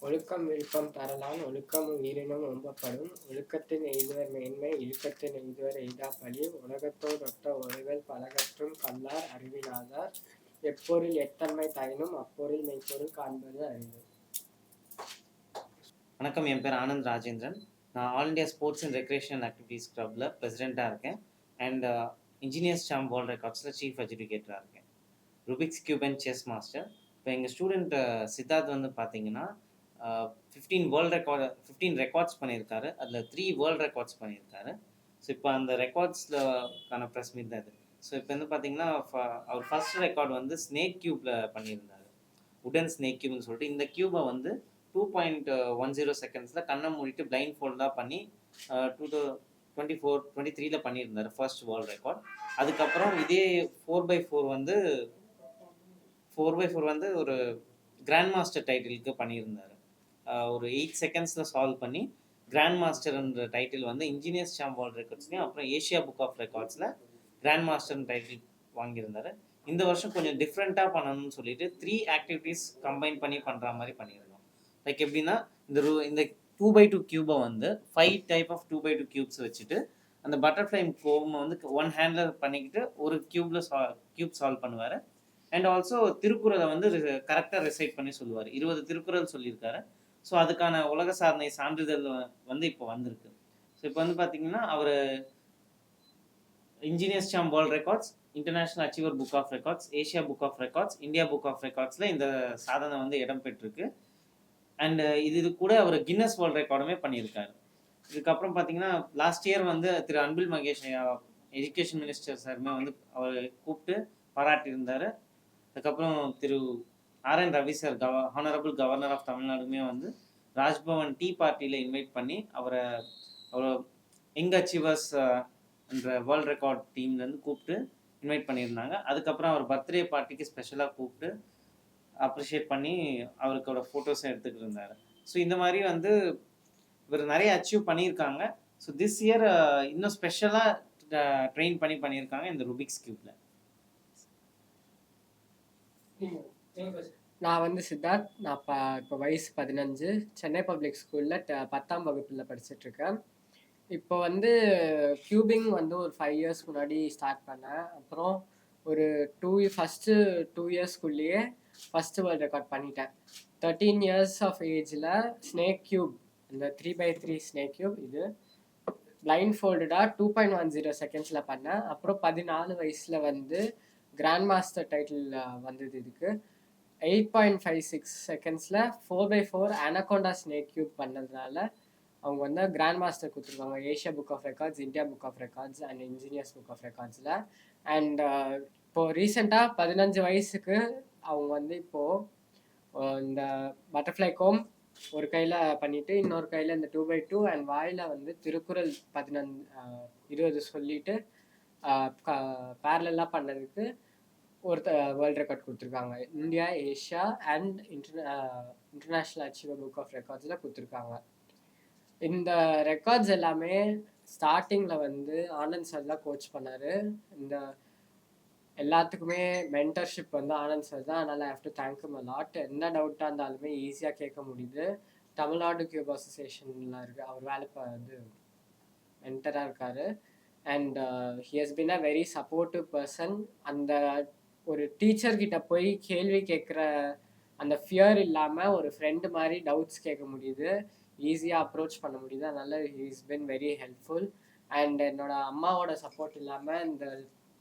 ஒழுக்கம் விழுப்பம் தரலான் ஒழுக்கம் உயிரினும் ஓம்பப்படும். ஒழுக்கத்தின் எய்துவர் மேன்மை இழுக்கத்தின் எய்துவர் எய்தாப்பழி. உலகத்தோடொட்ட ஒழுகல் பலகற்றும் கல்லார் அறிவிலாதார். எப்பொருள் எத்தன்மை தாயினும் அப்பொருள் மெய்ப்பொருள் காண்பது அறிவு. வணக்கம், என் பேர் ஆனந்த் ராஜேந்திரன். நான் all India sports and recreation activities கிளப்பில் பிரசிடெண்ட்டாக இருக்கேன். அண்ட் இன்ஜினியர்ஸ் சாம் வேர்ல்ட் ரெக்கார்ட்ஸில் சீஃப் எஜுகேட்டராக இருக்கேன். Rubik's cube and chess master. இப்போ எங்கள் ஸ்டூடெண்ட் சித்தார்த் வந்து பார்த்தீங்கன்னா 15 ரெக்கார்ட்ஸ் பண்ணியிருக்காரு. அதில் 3 வேர்ல்ட் ரெக்கார்ட்ஸ் பண்ணியிருக்காரு. ஸோ இப்போ அந்த ரெக்கார்ட்ஸ்க்கான ப்ரெஸ் மீட் தான் இது. ஸோ இப்போ வந்து பார்த்தீங்கன்னா அவர் ஃபர்ஸ்ட் ரெக்கார்ட் வந்து ஸ்னேக் கியூப்பில் பண்ணியிருந்தார். உடன் ஸ்னேக் கியூப்னு சொல்லிட்டு இந்த கியூபை வந்து 2.10 செகண்ட்ஸில் கண்ணை மூடிட்டு பிளைண்ட் ஃபோல்டாக பண்ணி 2023 பண்ணியிருந்தார் ஃபர்ஸ்ட் வேர்ல்ட் ரெக்கார்ட். அதுக்கப்புறம் இதே 4x4 வந்து ஒரு கிராண்ட் மாஸ்டர் டைட்டிலுக்கு பண்ணியிருந்தார். ஒரு 8 செகண்ட்ஸில் சால்வ் பண்ணி கிராண்ட் மாஸ்டர்ன்ற டைட்டில் வந்து இன்ஜினியர்ஸ் சாம் வேர்ல்ட் ரெக்கார்ட்ஸ்லையும் அப்புறம் ஏஷியா புக் ஆஃப் ரெக்கார்ட்ஸில் கிராண்ட் மாஸ்டர் டைட்டில் வாங்கியிருந்தார். இந்த வருஷம் கொஞ்சம் டிஃப்ரெண்ட்டாக பண்ணணும்னு சொல்லிட்டு 3 ஆக்டிவிட்டீஸ் கம்பைன் பண்ணி பண்ணுற மாதிரி பண்ணியிருந்தோம். லைக் எப்படின்னா இந்த 2x2 கியூபை வந்து 5 டைப் ஆஃப் 2x2 கியூப்ஸ் வச்சுட்டு அந்த பட்டர்ஃப்ளை கோமை வந்து 1 ஹேண்டில் பண்ணிக்கிட்டு ஒரு கியூப் சால்வ் பண்ணுவார். அண்ட் ஆல்சோ திருக்குறளை வந்து கரெக்டாக ரிசைட் பண்ணி சொல்லுவார். 20 திருக்குறள் சொல்லியிருக்காரு. ஸோ அதுக்கான உலக சாதனை சான்றிதழ் வந்து இப்போ வந்திருக்கு. ஸோ இப்போ வந்து பார்த்தீங்கன்னா அவர் engineers Sam world records, international achiever book of records, Asia book of records, India book of ரெக்கார்ட்ஸில் இந்த சாதனை வந்து இடம் பெற்றிருக்கு. அண்ட் இது கூட அவர் கின்னஸ் வேர்ல்ட் ரெக்கார்டுமே பண்ணியிருக்காரு. இதுக்கப்புறம் பார்த்தீங்கன்னா லாஸ்ட் இயர் வந்து திரு அன்பில் மகேஷ் எஜுகேஷன் மினிஸ்டர் சாருமே வந்து அவர் கூப்பிட்டு பாராட்டியிருந்தார். அதுக்கப்புறம் Thiru R N. Ravi sir honourable governor of தமிழ்நாடுமே வந்து ராஜ்பவன் டீ பார்ட்டியில் இன்வைட் பண்ணி அவரை யங் அச்சீவர்ஸ் என்ற வேர்ல்ட் ரெக்கார்ட் டீம்லேருந்து கூப்பிட்டு இன்வைட் பண்ணியிருந்தாங்க. அதுக்கப்புறம் அவர் பர்த்டே பார்ட்டிக்கு ஸ்பெஷலாக கூப்பிட்டு அப்ரிஷியேட் பண்ணி அவருக்கோட ஃபோட்டோஸும் எடுத்துக்கிட்டு இருந்தார். ஸோ இந்த மாதிரி வந்து இவர் நிறைய அச்சீவ் பண்ணியிருக்காங்க. ஸோ திஸ் இயர் இன்னும் ஸ்பெஷலாக ட்ரெயின் பண்ணியிருக்காங்க இந்த ருபிக்ஸ் கியூப்ல. நான் வந்து சித்தார்த். நான் இப்போ வயசு 15. சென்னை பப்ளிக் ஸ்கூலில் 10ஆம் வகுப்பில் படிச்சுட்ருக்கேன். இப்போ வந்து கியூபிங் வந்து ஒரு 5 இயர்ஸ் முன்னாடி ஸ்டார்ட் பண்ணேன். அப்புறம் ஒரு ஃபஸ்ட்டு 2 இயர்ஸ்க்குள்ளேயே ஃபஸ்ட்டு வேர்ல்ட் ரெக்கார்ட் பண்ணிட்டேன். 13 இயர்ஸ் ஆஃப் ஏஜில் ஸ்னேக் கியூப், இந்த 3x3 ஸ்னேக் கியூப் இது பிளைண்ட் ஃபோல்டடாக 2.10 செகண்ட்ஸில் பண்ணேன். அப்புறம் 14 வயசில் வந்து கிராண்ட் மாஸ்டர் டைட்டில் வந்தது. இதுக்கு 8.56 செகண்ட்ஸில் 4x4 அனகோண்டா ஸ்னேக் கியூப் பண்ணதுனால அவங்க வந்து கிராண்ட் மாஸ்டர் கொடுத்துருக்காங்க Asia book of records, India book of records and engineers book of ரெக்கார்ட்ஸில். அண்ட் இப்போது ரீசெண்டாக 15 வயசுக்கு அவங்க வந்து இப்போது இந்த பட்டர்ஃப்ளை கோம் ஒரு கையில் பண்ணிவிட்டு இன்னொரு கையில் இந்த 2x2 அண்ட் வாயில் வந்து திருக்குறள் 20 சொல்லிட்டு பேரலாக பண்ணதுக்கு ஒரு வேர்ல்ட் ரெக்கார்ட் கொடுத்துருக்காங்க. India, Asia and international achiever book of ரெக்கார்ட்ஸில் கொடுத்துருக்காங்க. இந்த ரெக்கார்ட்ஸ் எல்லாமே ஸ்டார்டிங்கில் வந்து ஆனந்த் சார் தான் கோச் பண்ணார். இந்த எல்லாத்துக்குமே மென்டர்ஷிப் வந்து ஆனந்த் சார் தான். அதனால் I have to thank him a lot. எந்த டவுட்டாக இருந்தாலுமே ஈஸியாக கேட்க முடியுது. தமிழ்நாடு கியூப் அசோசியேஷனில் அவர் வேலை வந்து மென்டராக இருக்கார். And he has been a very supportive person. அந்த ஒரு டீச்சர்கிட்ட போய் கேள்வி கேட்குற அந்த ஃபியர் இல்லாமல் ஒரு ஃப்ரெண்டு மாதிரி டவுட்ஸ் கேட்க முடியுது, ஈஸியாக அப்ரோச் பண்ண முடியுது. அதனால் he is been very helpful. And என்னோடய அம்மாவோட சப்போர்ட் இல்லாமல் இந்த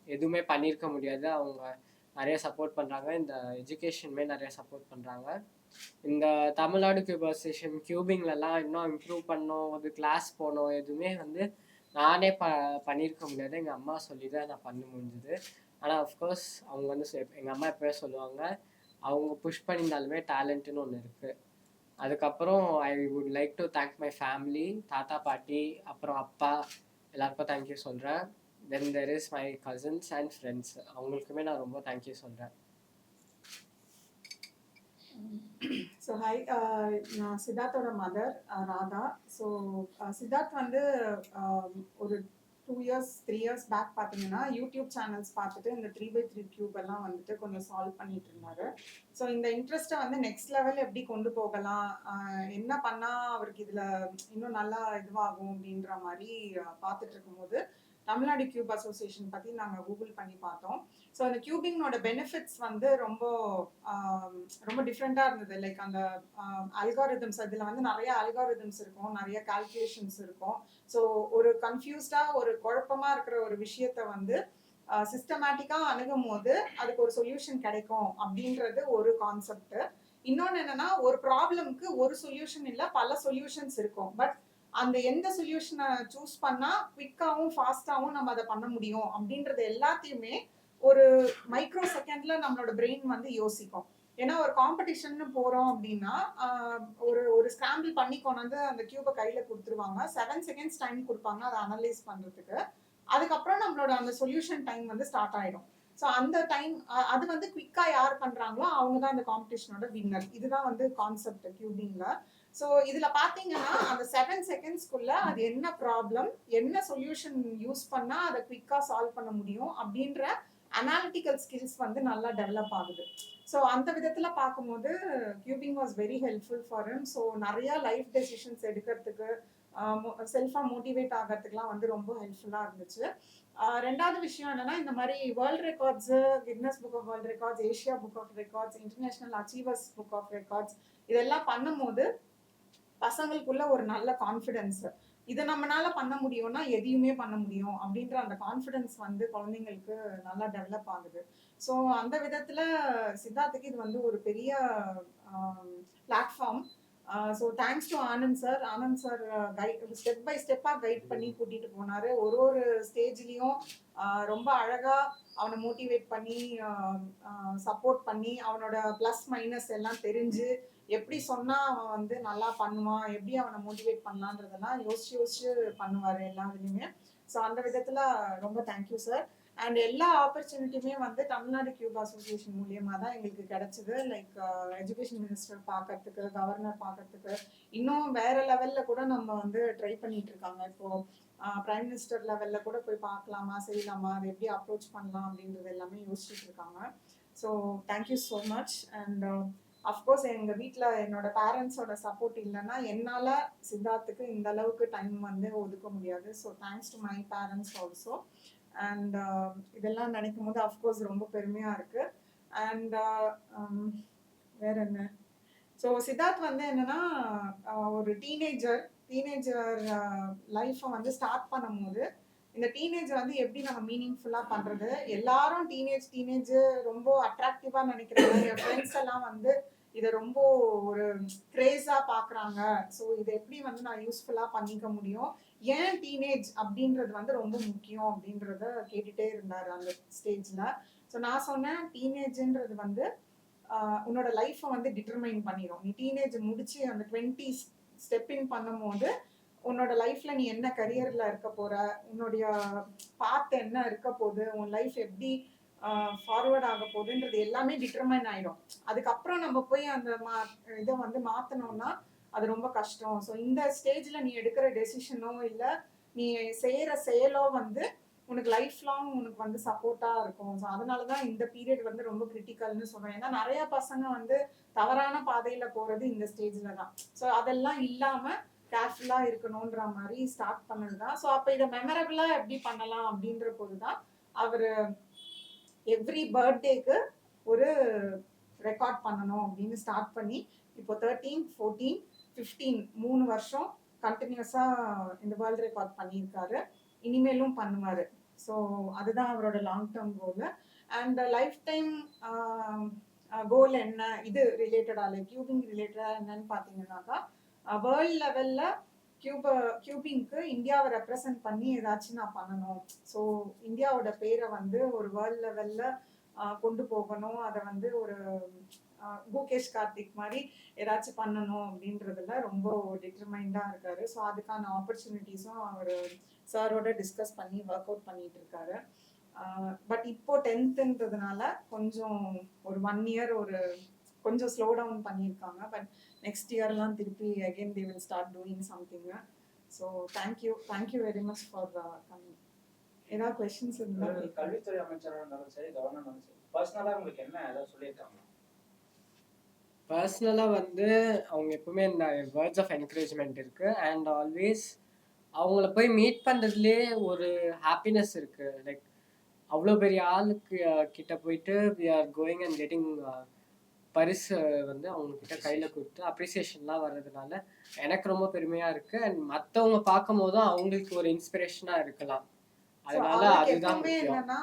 எதுவுமே பண்ணியிருக்க முடியாது. அவங்க நிறைய சப்போர்ட் பண்ணுறாங்க. இந்த எஜுகேஷனுமே நிறைய சப்போர்ட் பண்ணுறாங்க. இந்த தமிழ்நாடு கியூப் அசோசியேஷன் கியூபிங்லலாம் இன்னும் இம்ப்ரூவ் பண்ணோம், ஒரு கிளாஸ் போனோம், எதுவுமே வந்து நானே பண்ணியிருக்க முடியாது. எங்கள் அம்மா சொல்லி தான் நான் பண்ண முடிஞ்சுது. ஆனால் அஃப்கோர்ஸ் அவங்க வந்து எங்கள் அம்மா எப்போவே சொல்லுவாங்க, அவங்க புஷ் பண்ணியிருந்தாலுமே டேலண்ட்டுன்னு ஒன்று இருக்குது. அதுக்கப்புறம் I would like to thank my family, தாத்தா பாட்டி அப்புறம் அப்பா எல்லாருக்கும் தேங்க்யூ சொல்கிறேன். Then there is my cousins and friends, அவங்களுக்குமே நான் ரொம்ப தேங்க்யூ சொல்கிறேன். ஸோ ஹாய், நான் சித்தார்த்தோட மதர் ராதா. ஸோ சித்தார்த் வந்து ஒரு 2 years 3 years பேக் பார்த்தீங்கன்னா யூடியூப் சேனல்ஸ் பார்த்துட்டு இந்த 3x3 கியூப் எல்லாம் வந்துட்டு கொஞ்சம் சால்வ் பண்ணிட்டு இருந்தாரு. ஸோ இந்த இன்ட்ரெஸ்ட்டை வந்து நெக்ஸ்ட் லெவல் எப்படி கொண்டு போகலாம், என்ன பண்ணா அவருக்கு இதுல இன்னும் நல்லா இதுவாகும் அப்படின்ற மாதிரி பார்த்துட்டு இருக்கும்போது தமிழ்நாடு கியூப் அசோசியேஷன் பத்தி நாங்க கூகுள் பண்ணி பார்த்தோம். ஸோ அந்த கியூபிங்கோட பெனிஃபிட்ஸ் வந்து ரொம்ப ரொம்ப டிஃப்ரெண்டா இருந்தது. லைக் அந்த அல்காரிதம்ஸ், அதுல வந்து நிறைய அல்காரிதம்ஸ் இருக்கும், நிறைய கால்குலேஷன்ஸ் இருக்கும். ஸோ ஒரு கன்ஃபியூஸ்டா ஒரு குழப்பமா இருக்கிற ஒரு விஷயத்த வந்து சிஸ்டமேட்டிக்கா அணுகும் போது அதுக்கு ஒரு சொல்யூஷன் கிடைக்கும் அப்படின்றது ஒரு கான்செப்ட். இன்னொன்னு என்னன்னா, ஒரு ப்ராப்ளம்க்கு ஒரு சொல்யூஷன் இல்ல, பல சொல்யூஷன்ஸ் இருக்கும். பட் அந்த எந்த சொல்யூஷனை சூஸ் பண்ணா குவிக்காவும் ஃபாஸ்டாவும் நம்ம அதை பண்ண முடியும் அப்படின்றது எல்லாத்தையுமே ஒரு மைக்ரோ செகண்ட்ல நம்மளோட பிரெயின் வந்து யோசிக்கும். ஏன்னா ஒரு காம்படிஷன் போறோம் அப்படின்னா ஒரு ஒரு ஸ்கிராம்பிள் பண்ணி கொண்டு வந்து அந்த கியூபை கையில கொடுத்துருவாங்க. 7 seconds டைம் கொடுப்பாங்க அதை அனலைஸ் பண்றதுக்கு. அதுக்கப்புறம் நம்மளோட அந்த சொல்யூஷன் டைம் வந்து ஸ்டார்ட் ஆயிடும். ஸோ அந்த டைம் அது வந்து குவிக்கா யார் பண்றாங்களோ அவங்க தான் அந்த காம்படிஷனோட வின்னர். இதுதான் வந்து கான்செப்ட் கியூபிங்ல. ஸோ இதுல பாத்தீங்கன்னா அந்த 7 secondsக்குள்ள அது என்ன ப்ராப்ளம், என்ன சொல்யூஷன் யூஸ் பண்ணா அதை குவிக்கா சால்வ் பண்ண முடியும் அப்படின்ற அனாலிட்டிக்கல் ஸ்கில்ஸ் வந்து நல்லா டெவலப் ஆகுது. ஸோ அந்த விதத்துல பார்க்கும்போது cubing was very helpful for him. So நிறைய லைஃப் டெசிஷன்ஸ் எடுக்கிறதுக்கு, செல்ஃபா மோட்டிவேட் ஆகிறதுக்குலாம் வந்து ரொம்ப ஹெல்ப்ஃபுல்லா இருந்துச்சு. ரெண்டாவது விஷயம் என்னன்னா, இந்த மாதிரி world records, Guinness book of world records, Asia book of records, international achievers book of records இதெல்லாம் பண்ணும்போது பசங்களுக்குள்ள ஒரு நல்ல கான்ஃபிடன்ஸ், இதை நம்மளால பண்ண முடியும்னா எதையுமே பண்ண முடியும் அப்படின்ற அந்த கான்ஃபிடன்ஸ் வந்து குழந்தைங்களுக்கு நல்லா டெவலப் ஆகுது. ஸோ அந்த விதத்துல சித்தார்த்துக்கு இது வந்து ஒரு பெரிய platform. So thanks to Anand sir. Anand sir step by ஸ்டெப்பாக கைட் பண்ணி கூட்டிட்டு போனாரு. ஒரு ஒரு ஸ்டேஜ்லயும் ரொம்ப அழகா அவனை மோட்டிவேட் பண்ணி சப்போர்ட் பண்ணி அவனோட ப்ளஸ் மைனஸ் எல்லாம் தெரிஞ்சு எப்படி சொன்னா அவன் வந்து நல்லா பண்ணுவான், எப்படி அவனை மோட்டிவேட் பண்ணலான்றதெல்லாம் யோசிச்சு பண்ணுவாரு எல்லா இதுலையுமே. ஸோ அந்த விதத்துல ரொம்ப தேங்க்யூ சார். அண்ட் எல்லா ஆப்பர்ச்சுனிட்டியுமே வந்து தமிழ்நாடு கியூப் அசோசியேஷன் மூலியமா தான் எங்களுக்கு கிடைச்சது. லைக் எஜுகேஷன் மினிஸ்டர் பார்க்கறதுக்கு, கவர்னர் பார்க்கறதுக்கு, இன்னும் வேற லெவல்ல கூட நம்ம வந்து ட்ரை பண்ணிட்டு இருக்காங்க. இப்போ பிரைம் மினிஸ்டர் லெவல்ல கூட போய் பார்க்கலாமா, செய்யலாமா, அதை எப்படி அப்ரோச் பண்ணலாம் அப்படின்றது எல்லாமே யோசிச்சுட்டு இருக்காங்க. So thank you so much. And of course எங்க வீட்டில் என்னோட பேரண்ட்ஸோட சப்போர்ட் இல்லைன்னா என்னால் சித்தார்த்துக்கு இந்த அளவுக்கு டைம் வந்து ஒதுக்க முடியாது. So thanks to my parents also. And இதெல்லாம் நினைக்கும் போது அஃப்கோர்ஸ் ரொம்ப பெருமையாக இருக்கு. அண்ட் வேற என்ன, ஸோ சித்தார்த் வந்து என்னன்னா ஒரு டீனேஜர் லைஃப்பை வந்து ஸ்டார்ட் பண்ணும்போது இந்த டீனேஜ் வந்து எப்படி நம்ம மீனிங்ஃபுல்லாக பண்ணுறது, எல்லாரும் டீனேஜ் ரொம்ப அட்ராக்டிவாக நினைக்கிறாங்க. என் ஃப்ரெண்ட்ஸ் எல்லாம் வந்து இதை ரொம்ப ஒரு கிரேஸாக பார்க்குறாங்க. ஸோ இதை எப்படி வந்து நான் யூஸ்ஃபுல்லாக பண்ணிக்க முடியும், ஏன் டீனேஜ் அப்படின்றது வந்து ரொம்ப முக்கியம் அப்படின்றத கேட்டுகிட்டே இருந்தார் அந்த ஸ்டேஜில். ஸோ நான் சொன்னேன், டீனேஜ்ன்றது வந்து உன்னோட லைஃப்பை வந்து டிட்டர்மைன் பண்ணிடும். நீ டீனேஜ் முடிச்சு அந்த 20s ஸ்டெப் இன் பண்ணும்போது உன்னோட லைஃப்ல நீ என்ன கரியர்ல இருக்க போற, உன்னுடைய பாத் என்ன இருக்க போகுது, உன் லைஃப் எப்படி ஃபார்வர்ட் ஆக போகுதுன்றது எல்லாமே டிட்டர்மைன் ஆயிடும். அதுக்கப்புறம் நம்ம போய் அந்த இதை வந்து மாத்தணும்னா அது ரொம்ப கஷ்டம். ஸோ இந்த ஸ்டேஜ்ல நீ எடுக்கிற டெசிஷனோ இல்லை நீ செய்யற செயலோ வந்து உனக்கு லைஃப் லாங் உனக்கு வந்து சப்போர்ட்டா இருக்கும். ஸோ அதனாலதான் இந்த பீரியட் வந்து ரொம்ப கிரிட்டிக்கல்னு சொல்றேன். ஏன்னா நிறைய பசங்க வந்து தவறான பாதையில போறது இந்த ஸ்டேஜ்ல தான். ஸோ அதெல்லாம் இல்லாம கேர்ஃபுல்லா இருக்கணும்ன்ற மாதிரி ஸ்டார்ட் பண்ணதுதான். ஸோ அப்ப இதை மெமரபிளா எப்படி பண்ணலாம் அப்படின்ற போதுதான் அவரு எவ்ரி பர்த்டேக்கு ஒரு ரெக்கார்ட் பண்ணணும் அப்படின்னு ஸ்டார்ட் பண்ணி இப்போ 13, 14, 15 3 வருஷம் கண்டினியூஸா இந்த வேர்ல்ட் ரெக்கார்ட் பண்ணியிருக்காரு. இனிமேலும் பண்ணுவாரு. ஸோ அதுதான் அவரோட long term goal. And life time கோல் என்ன, இது ரிலேட்டடா லைக் கியூபிங் ரிலேட்டடா என்னன்னு பார்த்தீங்கன்னாக்கா, வேர்ல்ட் லெவல்ல கியூபிங்க்கு இந்தியாவை ரெப்ரசன்ட் பண்ணி ஏதாச்சும் நான் பண்ணணும். ஸோ இந்தியாவோட பேரை வந்து ஒரு வேர்ல்ட் லெவல்ல கொண்டு போகணும். அதை வந்து ஒரு பூகேஷ் கார்த்திக் மாதிரி ஏதாச்சும் பண்ணணும் அப்படின்றதுல ரொம்ப டிட்டர்மைண்டா இருக்காரு. ஸோ அதுக்கான ஆப்பர்ச்சுனிட்டிஸும் அவர் சாரோட டிஸ்கஸ் பண்ணி ஒர்க் அவுட் பண்ணிட்டு இருக்காரு. பட் இப்போ 10th கொஞ்சம் ஒரு 1 year ஒரு கொஞ்சம் ஸ்லோ டவுன் பண்ணியிருக்காங்க. பட் நெக்ஸ்ட் இயர்லாம் திருப்பி again they will start doing something. So thank you very much for coming. ஏதாவது கொஸ்டின்ஸ் இருந்தா ஒரு கல்வித்துறை அமைச்சராக இருந்தாலும் சரி, கவர்னர் இருந்தாலும் சரி, பர்சனலா உங்களுக்கு என்ன ஏதாவது சொல்லியிருக்காங்களா? பர்சனலாக வந்து அவங்க எப்பவுமே இந்த வேர்ட்ஸ் ஆஃப் என்கரேஜ்மெண்ட் இருக்கு அண்ட் ஆல்வேஸ் அவங்கள போய் மீட் பண்ணுறதுலே ஒரு ஹாப்பினஸ் இருக்கு. லைக் அவ்வளோ பெரிய ஆளுக்கு கிட்ட போயிட்டு we are going and getting பரிசு வந்து அவங்க கிட்ட கையில் கொடுத்து அப்ரிசியேஷன்லாம் வர்றதுனால எனக்கு ரொம்ப பெருமையாக இருக்கு. அண்ட் மற்றவங்க பார்க்கும் போதும் அவங்களுக்கு ஒரு இன்ஸ்பிரேஷனாக இருக்கலாம். So, அதனால அவருக்கு அதுதான் எப்பவுமே முக்கியம். என்னன்னா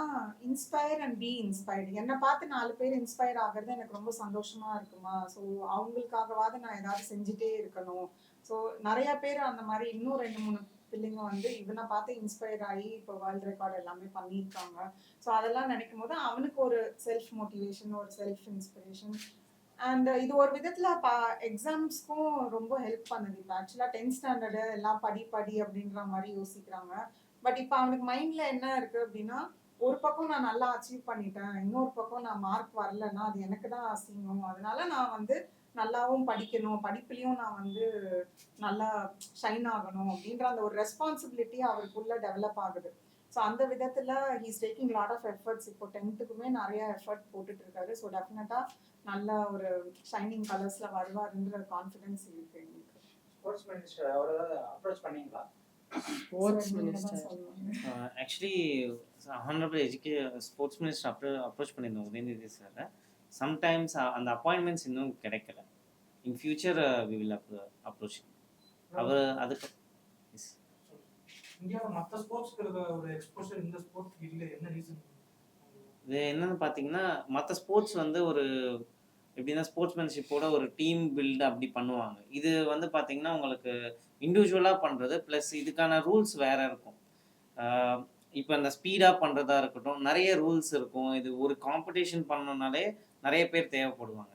இன்ஸ்பயர் அண்ட் பி இன்ஸ்பயர்டு. என்னை பார்த்து 4 பேர் இன்ஸ்பயர் ஆகுறது எனக்கு ரொம்ப சந்தோஷமா இருக்குமா. ஸோ அவங்களுக்காகவாவது நான் ஏதாவது செஞ்சுட்டே இருக்கணும். ஸோ நிறைய பேர் அந்த மாதிரி இன்னும் 2-3 பிள்ளைங்க வந்து இவனை பார்த்து இன்ஸ்பயர் ஆகி இப்போ வேர்ல்ட் ரெக்கார்ட் எல்லாமே பண்ணியிருக்காங்க. ஸோ அதெல்லாம் நினைக்கும் போது அவனுக்கு ஒரு செல்ஃப் மோட்டிவேஷன், ஒரு செல்ஃப் இன்ஸ்பிரேஷன். அண்ட் இது ஒரு விதத்துல எக்ஸாம்ஸ்க்கும் ரொம்ப ஹெல்ப் பண்ணுது. இப்போ ஆக்சுவலா 10th ஸ்டாண்டர்டு எல்லாம் படி அப்படின்ற மாதிரி யோசிக்கிறாங்க. பட் இப்போ அவனுக்கு மைண்ட்ல என்ன இருக்கு அப்படின்னா, ஒரு பக்கம் நான் நல்லா அச்சீவ் பண்ணிட்டேன், இன்னொரு பக்கம் நான் மார்க் வரலன்னா அது எனக்கு தான் அசிங்கம். அதனால நான் வந்து நல்லாவும் படிக்கணும், படிப்புலயும் நான் வந்து நல்லா ஷைன் ஆகணும் அப்படின்ற அந்த ஒரு ரெஸ்பான்சிபிலிட்டி அவருக்குள்ள டெவலப் ஆகுது. ஸோ அந்த விதத்துல he's taking lot of efforts. இப்போ 10th நிறைய எஃபர்ட் போட்டுட்டு இருக்காரு. ஸோ டெஃபினட்டா நல்ல ஒரு ஷைனிங் கலர்ஸ்ல வருவாருன்ற கான்ஃபிடன்ஸ் இருக்கு எங்களுக்கு. ஸ்போர்ட்ஸ் மினிஸ்டர் அவர் ஏதாவது அப்ரோச் பண்ணீங்களா? ஸ்போர்ட்ஸ் So, நீங்க தான் மினிஸ்டர் சொல்லணும். Actually honourable sports minister approach பண்ணியிருந்தோம் உதயநிதி சார். சம்டைம்ஸ் அந்த அப்பாயின்மெண்ட்ஸ் இன்னும் கிடைக்கல. In future we will approach அவர். அதுக்கு இந்தியாவில் மற்ற ஸ்போர்ட்ஸ்க்கு இருக்கிற ஒரு எக்ஸ்போஷர் இந்த ஸ்போர்ட்ஸ்க்கு இல்லை, என்ன ரீசன்? இது என்னன்னு பார்த்தீங்கன்னா, மற்ற ஸ்போர்ட்ஸ் வந்து ஒரு எப்படின்னா ஸ்போர்ட்ஸ்மேன்ஷிப்போட ஒரு டீம் பில்டு அப்படி பண்ணுவாங்க. இது வந்து பார்த்தீங்கன்னா உங்களுக்கு இண்டிவிஜுவலாக பண்ணுறது ப்ளஸ் இதுக்கான ரூல்ஸ் வேற இருக்கும். இப்போ இந்த ஸ்பீடாக பண்ணுறதா இருக்கட்டும், நிறைய ரூல்ஸ் இருக்கும். இது ஒரு காம்படிஷன் பண்ணணுன்னாலே நிறைய பேர் தேவைப்படுவாங்க.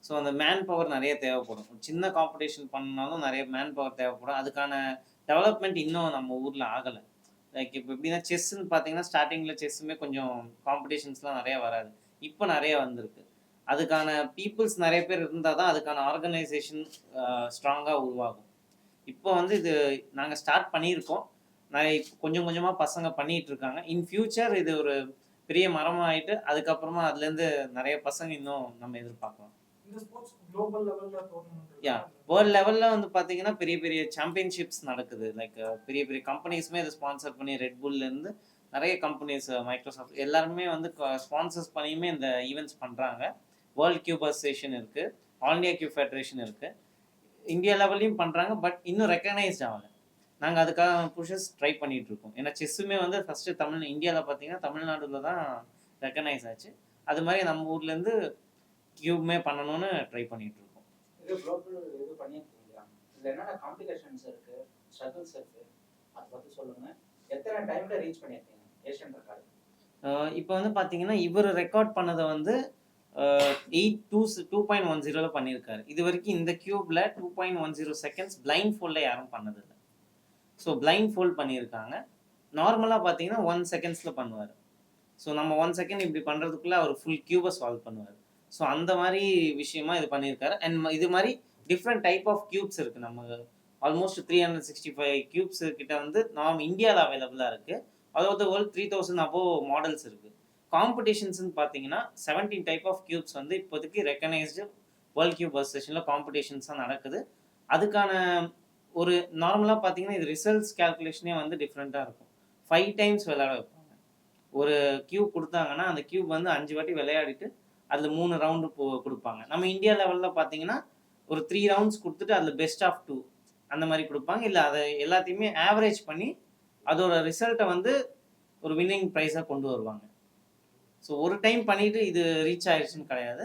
ஸோ அந்த மேன் பவர் நிறைய தேவைப்படும். ஒரு சின்ன காம்படிஷன் பண்ணாலும் நிறைய மேன் பவர் தேவைப்படும். அதுக்கான டெவலப்மெண்ட் இன்னும் நம்ம ஊரில் ஆகலை. லைக் இப்போ எப்படின்னா செஸ்ன்னு பார்த்தீங்கன்னா ஸ்டார்டிங்கில் செஸ்ஸுமே கொஞ்சம் காம்படிஷன்ஸ்லாம் நிறைய வராது. இப்போ நிறைய வந்திருக்கு. அதுக்கான பீப்புள்ஸ் நிறைய பேர் இருந்தால் தான் அதுக்கான ஆர்கனைசேஷன் ஸ்ட்ராங்காக உருவாகும். இப்போ வந்து இது நாங்கள் ஸ்டார்ட் பண்ணியிருக்கோம். நிறைய கொஞ்சம் கொஞ்சமாக பசங்க பண்ணிகிட்டு இருக்காங்க. இன் ஃபியூச்சர் இது ஒரு பெரிய மரமாகிட்டு அதுக்கப்புறமா அதுலேருந்து நிறைய பசங்க இன்னும் நம்ம எதிர்பார்க்கலாம். இந்த ஸ்போர்ட்ஸ் குளோபல் லெவல்ல டோர்னமெண்ட் யா வேர்ல்ட் லெவலில் வந்து பார்த்தீங்கன்னா பெரிய பெரிய சாம்பியன்ஷிப்ஸ் நடக்குது. லைக் பெரிய பெரிய கம்பெனிஸுமே இதை ஸ்பான்சர் பண்ணி ரெட்புல்லேருந்து நிறைய கம்பெனிஸ், மைக்ரோசாஃப்ட் எல்லாருமே வந்து ஸ்பான்சர்ஸ் பண்ணியுமே இந்த ஈவெண்ட்ஸ் பண்ணுறாங்க. வேர்ல்ட் கியூப் அசோசியேஷன் இருக்குது, ஆல் இண்டியா கியூப் ஃபெடரேஷன் இருக்குது, இந்தியா லெவல்லையும் பண்ணுறாங்க. பட் இன்னும் ரெக்கக்னைஸ்ட் ஆகலை. நாங்கள் அதுக்காக புஷஸ் ட்ரை பண்ணிகிட்டு இருக்கோம். ஏன்னா செஸ்ஸுமே வந்து ஃபஸ்ட்டு இந்தியாவில் பார்த்தீங்கன்னா தமிழ்நாடுல தான் ரெக்கக்னைஸ் ஆச்சு. அது மாதிரி நம்ம ஊர்லேருந்து கியூப்மே பண்ணணும்னு ட்ரை பண்ணிகிட்டு இருக்கோம். இது குளோபல் இது பண்ணியிருக்கீங்களா? இதில் என்னென்ன காம்ப்ளிகேஷன்ஸ் இருக்குது, ஸ்ட்ரகிள்ஸ் இருக்குது, அதை பற்றி சொல்லுங்கள். எத்தனை டைமில் ரீச் பண்ணியிருக்கீங்க ஏஷியன் ரெக்கார்டு? இப்போ வந்து பார்த்தீங்கன்னா இவர் ரெக்கார்ட் பண்ணதை வந்து 2.10 பண்ணியிருக்காரு. இது வரைக்கும் இந்த கியூப்ல 2.10 செகண்ட்ஸ் பிளைண்ட் ஃபோல்டில் யாரும் பண்ணதில்லை. ஸோ பிளைண்ட் ஃபோல்ட் பண்ணியிருக்காங்க. நார்மலாக பார்த்தீங்கன்னா 1 செகண்ட்ஸில் பண்ணுவார். ஸோ நம்ம 1 செகண்ட் இப்படி பண்ணுறதுக்குள்ளே அவர் ஃபுல் கியூபை சால்வ் பண்ணுவார். ஸோ அந்த மாதிரி விஷயமா இது பண்ணியிருக்காரு. அண்ட் இது மாதிரி டிஃப்ரெண்ட் டைப் ஆஃப் கியூப்ஸ் இருக்குது. நம்ம ஆல்மோஸ்ட் 365 கியூப்ஸ் கிட்ட வந்து நாம் இந்தியாவில் அவைலபிளாக இருக்குது. அதாவது வேர்ல்ட் 3000 அபோவ் மாடல்ஸ் இருக்குது. காம்படிஷன்ஸ்னு பார்த்தீங்கன்னா 17 டைப் ஆஃப் கியூப்ஸ் வந்து இப்போதைக்கு ரெக்கக்னைஸ்டு வேர்ல்ட் கியூப் அசோசியேஷனில் காம்படிஷன்ஸாக நடக்குது. அதுக்கான ஒரு நார்மலாக பார்த்தீங்கன்னா இது ரிசல்ட்ஸ் கேல்குலேஷனே வந்து டிஃப்ரெண்ட்டாக இருக்கும். 5 டைம்ஸ் விளையாட வைப்பாங்க. ஒரு கியூப் கொடுத்தாங்கன்னா அந்த கியூப் வந்து 5 வாட்டி விளையாடிட்டு அதில் 3 ரவுண்டு கொடுப்பாங்க. நம்ம இந்தியா லெவலில் பார்த்தீங்கன்னா ஒரு 3 ரவுண்ட்ஸ் கொடுத்துட்டு அதில் பெஸ்ட் ஆஃப் 2 அந்த மாதிரி கொடுப்பாங்க. இல்லை அதை எல்லாத்தையுமே ஆவரேஜ் பண்ணி அதோட ரிசல்ட்டை வந்து ஒரு வின்னிங் ப்ரைஸாக கொண்டு வருவாங்க. ஸோ ஒரு டைம் பண்ணிட்டு இது ரீச் ஆயிடுச்சுன்னு கிடையாது.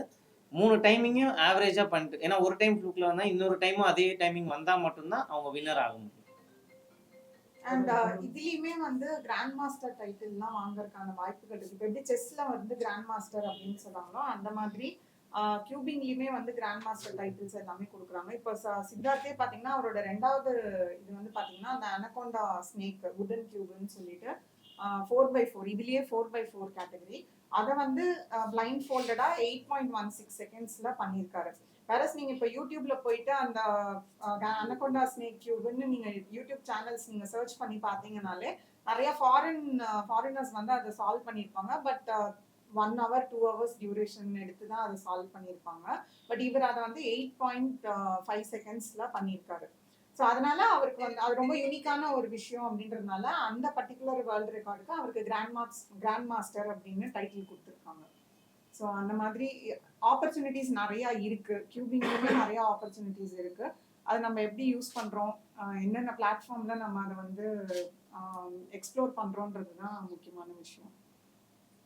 3 டைமிங்கும் ஆவரேஜாக பண்ணிட்டு, ஏன்னா ஒரு டைம் ஃப்ளூக்கில் வந்தால் இன்னொரு டைமும் அதே டைமிங் வந்தால் மட்டும்தான் அவங்க வின்னர் ஆக முடியும். அண்ட் இதுலயுமே வந்து கிராண்ட் மாஸ்டர் டைட்டில்லாம் வாங்கறதுக்கான வாய்ப்புகள் இருக்கு. இப்போ எப்படி செஸ்ல வந்து கிராண்ட் மாஸ்டர் அப்படின்னு சொல்றாங்களோ அந்த மாதிரி கியூபிங்லயுமே வந்து கிராண்ட் மாஸ்டர் டைட்டில்ஸ் எல்லாமே கொடுக்குறாங்க. இப்போ சித்தார்த்தே பாத்தீங்கன்னா அவரோட 2வது இது வந்து பாத்தீங்கன்னா அந்த அனகோண்டா ஸ்னேக் வுடன் கியூப்னு சொல்லிட்டு 4x4 இதுலயே 4x4 கேட்டகரி அதை வந்து பிளைண்ட் ஃபோல்டடா 8.16 செகண்ட்ஸ்ல பண்ணியிருக்காரு. வேறஸ் நீங்க இப்போ யூடியூப்ல போயிட்டு அந்த அனகோண்டா ஸ்னேக் கியூப்னு நீங்க யூடியூப் சேனல்ஸ் நீங்க சர்ச் பண்ணி பாத்தீங்கன்னாலே நிறைய ஃபாரினர்ஸ் வந்து அதை சால்வ் பண்ணியிருப்பாங்க. பட் 1 hour 2 hours டியூரேஷன் எடுத்து தான் அதை சால்வ் பண்ணியிருப்பாங்க. பட் இவர் அதை வந்து 8.5 செகண்ட்ஸ்ல பண்ணியிருக்காரு. ஸோ அதனால அவருக்கு வந்து அது ரொம்ப யூனிக்கான ஒரு விஷயம் அப்படின்றதுனால அந்த பர்டிகுலர் வேர்ல்டு ரெக்கார்டுக்கு அவருக்கு கிராண்ட் மாஸ்டர் அப்படின்னு டைட்டில் கொடுத்துருக்காங்க. ஸோ அந்த மாதிரி ஆப்பர்ச்சுனிட்டிஸ் நிறையா இருக்கு. கியூபிங்லேயுமே நிறைய ஆப்பர்ச்சுனிட்டிஸ் இருக்கு. அதை நம்ம எப்படி யூஸ் பண்றோம், என்னென்ன பிளாட்ஃபார்ம்ல நம்ம அதை வந்து எக்ஸ்ப்ளோர் பண்றோன்றது தான் முக்கியமான விஷயம்.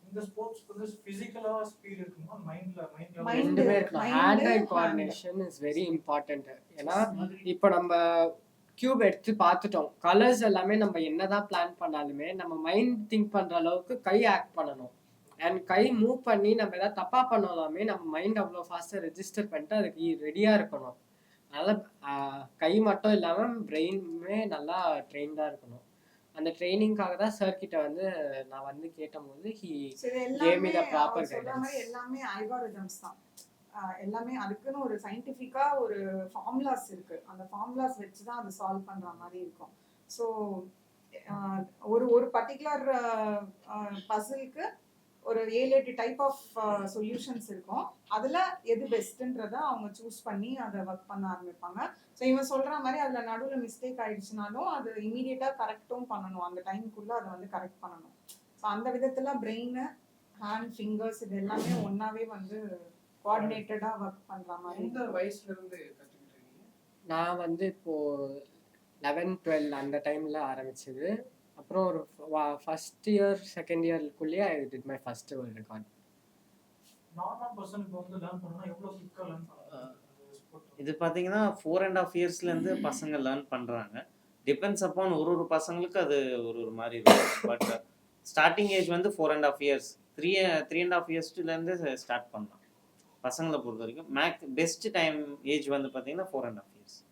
இந்த ஸ்போர்ட்ஸ் வந்து பிசிக்கலா ஸ்பீட் இருக்குமா, மைண்ட்ல Mind- ரெண்டுமே இருக்கலாம். mind, hand I hand. Coordination is very important. ஏன்னா இப்போ நம்ம கியூப் எடுத்து பார்த்துட்டோம், கலர்ஸ் எல்லாமே நம்ம என்னதான் பிளான் பண்ணாலுமே நம்ம மைண்ட் திங்க் பண்ற அளவுக்கு கை ஆக்ட் பண்ணணும். அண்ட் கை மூவ் பண்ணி நம்ம ஏதாவது தப்பா பண்ணாலுமே நம்ம மைண்ட் அவ்வளோ ஃபாஸ்ட்டாக ரெஜிஸ்டர் பண்ணிட்டு அதுக்கு ரெடியா இருக்கணும். அதனால கை மட்டும் இல்லாம பிரெயினுமே நல்லா ட்ரெயின்டாக இருக்கணும். அந்த ட்ரைனிங்காக தான் சார் கிட்ட வந்து நான் வந்து கேட்டபோது So இது gave me எல்லாமே the proper அவர் சொல்ற guidance. மாதிரி எல்லாமே அல்காரிதம்ஸ் தான். எல்லாமே அதுக்குன்னு ஒரு சயின்டிஃபிக்கா ஒரு ஃபார்முலாஸ் இருக்கு. அந்த ஃபார்முலாஸ் வச்சு தான் அதை சால்வ் பண்ற மாதிரி இருக்கும். ஸோ ஒரு பர்டிகுலர் பசிலுக்கு ஒரு 7-8 டைப் ஆஃப் சொல்யூஷன்ஸ் இருக்கும். அதுல எது பெஸ்ட்ன்றத அவங்க சூஸ் பண்ணி அதை ஒர்க் பண்ண ஆரம்பிப்பாங்க. ஸோ இவன் சொல்ற மாதிரி அதுல நடுவில் மிஸ்டேக் ஆயிடுச்சுனாலும் அது இமீடியட்டா கரெக்டும் பண்ணணும். அந்த டைமுக்குள்ள அதை வந்து கரெக்ட் பண்ணணும். ஸோ அந்த விதத்துல பிரெயின், ஹேண்ட், ஃபிங்கர்ஸ் இது எல்லாமே ஒன்னாவே வந்து கோஆர்டினேட்டடா ஒர்க் பண்ற மாதிரி. எந்த வயசுல இருந்து கத்துக்கிட்டு இருக்கீங்க? நான் வந்து இப்போ 11-12 அந்த டைம்ல ஆரம்பிச்சது. அப்புறம் ஒரு ஃபர்ஸ்ட் இயர் செகண்ட் இயர்க்குள்ளேயே I did my first world record. Normal person இப்போ வந்து லேர்ன் பண்ணனும்னா எவ்வளவு குயிக்கா லேர்ன் பண்ணலாம்? இது பார்த்தீங்கன்னா 4.5 இயர்ஸ்லேருந்து பசங்க லேர்ன் பண்ணுறாங்க. டிபெண்ட்ஸ் அப்பான் ஒரு பசங்களுக்கு அது ஒரு மாதிரி இருக்கும். பட் ஸ்டார்டிங் ஏஜ் வந்து 4.5 இயர்ஸ், 3.5 இயர்ஸ்லேருந்து ஸ்டார்ட் பண்ணலாம் பசங்களை பொறுத்த வரைக்கும். பெஸ்ட் டைம் ஏஜ் வந்து பார்த்தீங்கன்னா 4.5 இயர்ஸ்.